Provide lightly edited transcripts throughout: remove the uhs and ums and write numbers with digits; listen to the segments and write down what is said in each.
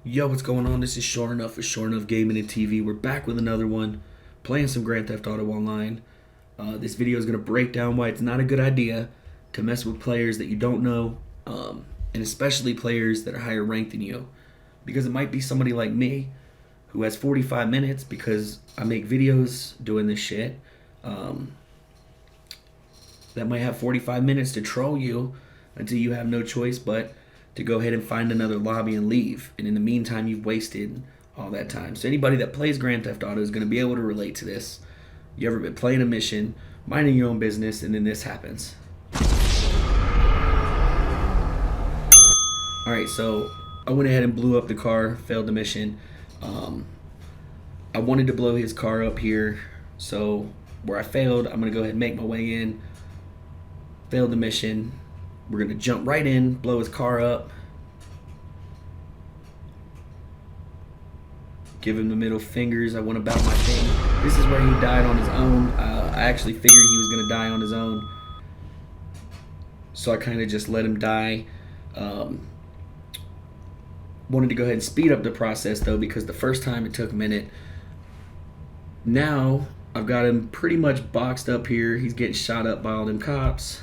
Yo, what's going on? This is Sure Enough with Sure Enough Gaming and TV. We're back with another one, playing some Grand Theft Auto Online. This video is going to break down why it's not a good idea to mess with players that you don't know, and especially players that are higher ranked than you. Because it might be somebody like me who has 45 minutes because I make videos doing this shit. That might have 45 minutes to troll you until you have no choice but to go ahead and find another lobby and leave. And in the meantime, you've wasted all that time. So anybody that plays Grand Theft Auto is going to be able to relate to this. You ever been playing a mission, minding your own business, and then this happens. Alright, so I went ahead and blew up the car, failed the mission. I wanted to blow his car up here, so where I failed, I'm going to go ahead and make my way in. Failed the mission. We're going to jump right in, blow his car up. Give him the middle fingers. I went about my thing. This is where he died on his own. I actually figured he was going to die on his own. So I kind of just let him die. Wanted to go ahead and speed up the process, though, because the first time it took a minute. Now, I've got him pretty much boxed up here. He's getting shot up by all them cops.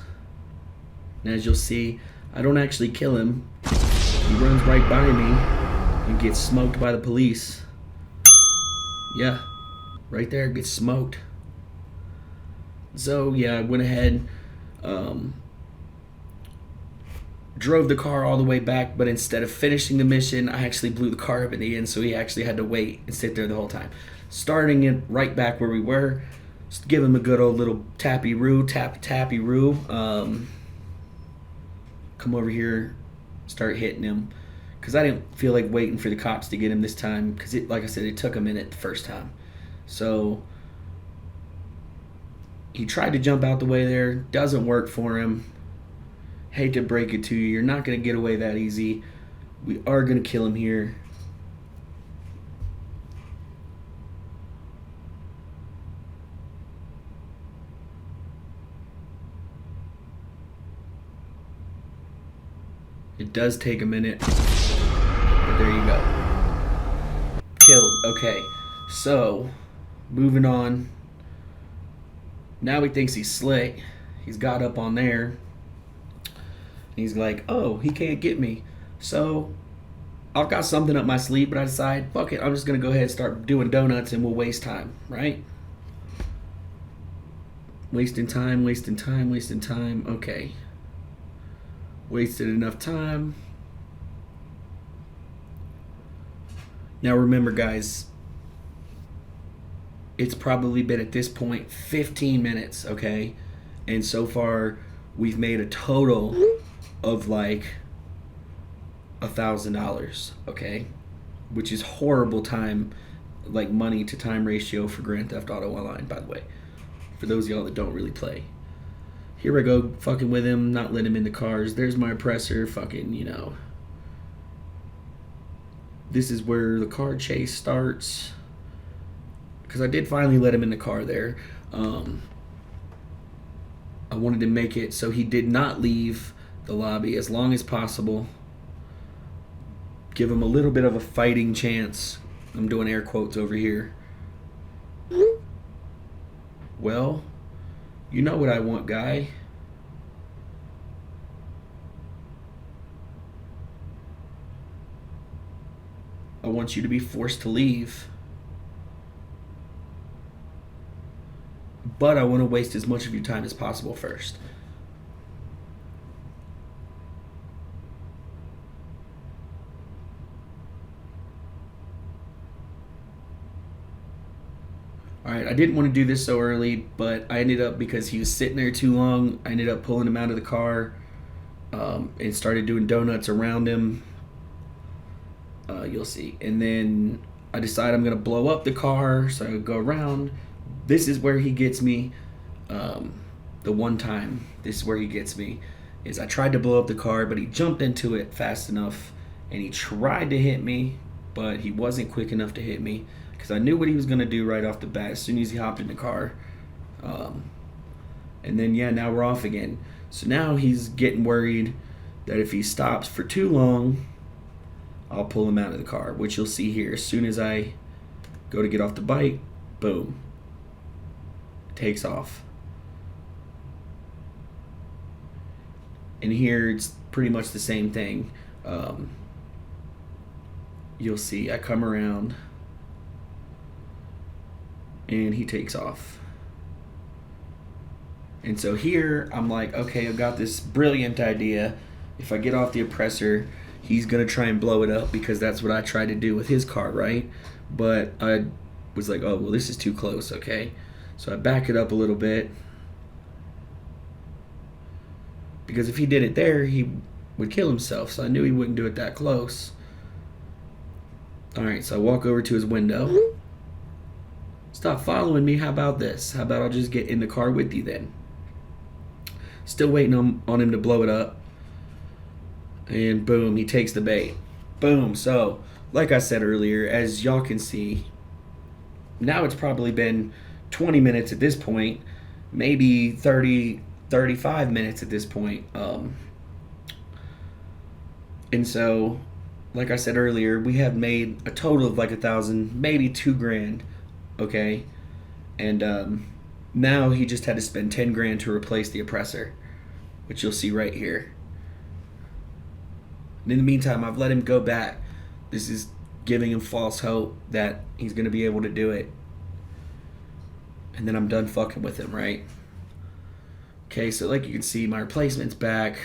And as you'll see, I don't actually kill him. He runs right by me and gets smoked by the police. Yeah, right there, gets smoked. So yeah, I went ahead, drove the car all the way back, but instead of finishing the mission, I actually blew the car up in the end, so he actually had to wait and sit there the whole time. Starting it right back where we were, just give him a good old little tappy-roo, tappy-roo. Come over here, start hitting him, because I didn't feel like waiting for the cops to get him this time, because like I said, it took a minute the first time. So he tried to jump out the way there, doesn't work for him. Hate to break it to you, you're not going to get away that easy. We are going to kill him here. It does take a minute, but there you go. Killed. Okay, so moving on. Now he thinks he's slick. He's got up on there. He's like, oh, he can't get me. So I've got something up my sleeve, but I decide, fuck it, I'm just going to go ahead and start doing donuts and we'll waste time, right? Wasting time, wasting time, wasting time. Okay. Wasted enough time. Now remember, guys, it's probably been at this point 15 minutes, okay? And so far, we've made a total of like $1,000, okay? Which is horrible time, like money to time ratio for Grand Theft Auto Online, by the way. For those of y'all that don't really play. Here I go, fucking with him, not letting him in the cars. There's my oppressor, fucking, you know. This is where the car chase starts. Because I did finally let him in the car there. I wanted to make it so he did not leave the lobby as long as possible. Give him a little bit of a fighting chance. I'm doing air quotes over here. Well, you know what I want, guy. I want you to be forced to leave. But I want to waste as much of your time as possible first. Alright, I didn't want to do this so early, but I ended up, because he was sitting there too long, I ended up pulling him out of the car and started doing donuts around him. You'll see. And then I decide I'm going to blow up the car, so I go around. This is where he gets me. The one time, this is where he gets me, is I tried to blow up the car, but he jumped into it fast enough, and he tried to hit me, but he wasn't quick enough to hit me. Because I knew what he was going to do right off the bat as soon as he hopped in the car. And then, yeah, now we're off again. So now he's getting worried that if he stops for too long, I'll pull him out of the car, which you'll see here. As soon as I go to get off the bike, boom, takes off. And here it's pretty much the same thing. You'll see I come around and he takes off. And so here I'm like, okay, I've got this brilliant idea. If I get off the oppressor, he's gonna try and blow it up because that's what I tried to do with his car, right? But I was like, oh, well, this is too close, okay? So I back it up a little bit. Because if he did it there, he would kill himself. So I knew he wouldn't do it that close. All right, so I walk over to his window. Stop following me. How about this? How about I'll just get in the car with you then? Still waiting on him to blow it up. And boom, he takes the bait. Boom. So, like I said earlier, as y'all can see, now it's probably been 20 minutes at this point, maybe 30, 35 minutes at this point. And so, like I said earlier, we have made a total of like $1,000, maybe $2,000, okay? And now he just had to spend $10,000 to replace the oppressor, which you'll see right here. And in the meantime, I've let him go back. This is giving him false hope that he's going to be able to do it. And then I'm done fucking with him, right? Okay, so like you can see, my replacement's back.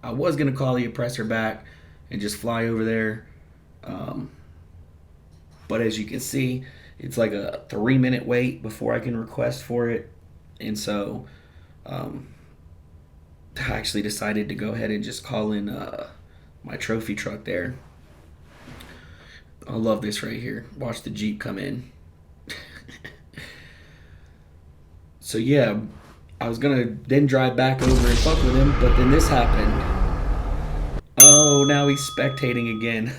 I was going to call the oppressor back and just fly over there. But as you can see, it's like a 3-minute wait before I can request for it. And so I actually decided to go ahead and just call in my trophy truck there. I love this right here. Watch the Jeep come in. So yeah, I was gonna then drive back over and fuck with him, but then this happened. Oh, now he's spectating again.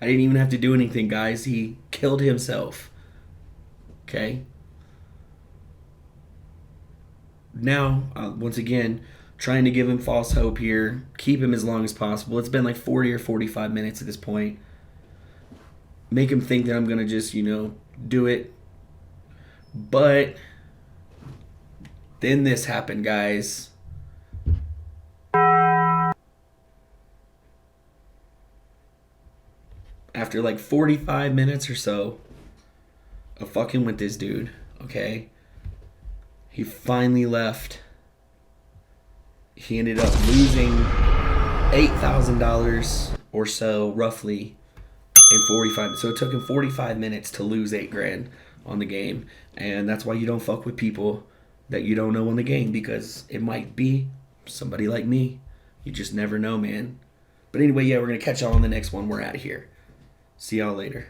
I didn't even have to do anything, guys. He killed himself. Okay? Now, once again, trying to give him false hope here. Keep him as long as possible. It's been like 40 or 45 minutes at this point. Make him think that I'm going to just, do it. But then this happened, guys. After like 45 minutes or so of fucking with this dude, okay? He finally left. He ended up losing $8,000 or so, roughly, in 45. So it took him 45 minutes to lose $8,000 on the game, and that's why you don't fuck with people that you don't know on the game, because it might be somebody like me. You just never know, man. But anyway, yeah, we're gonna catch y'all on the next one. We're out of here. See y'all later.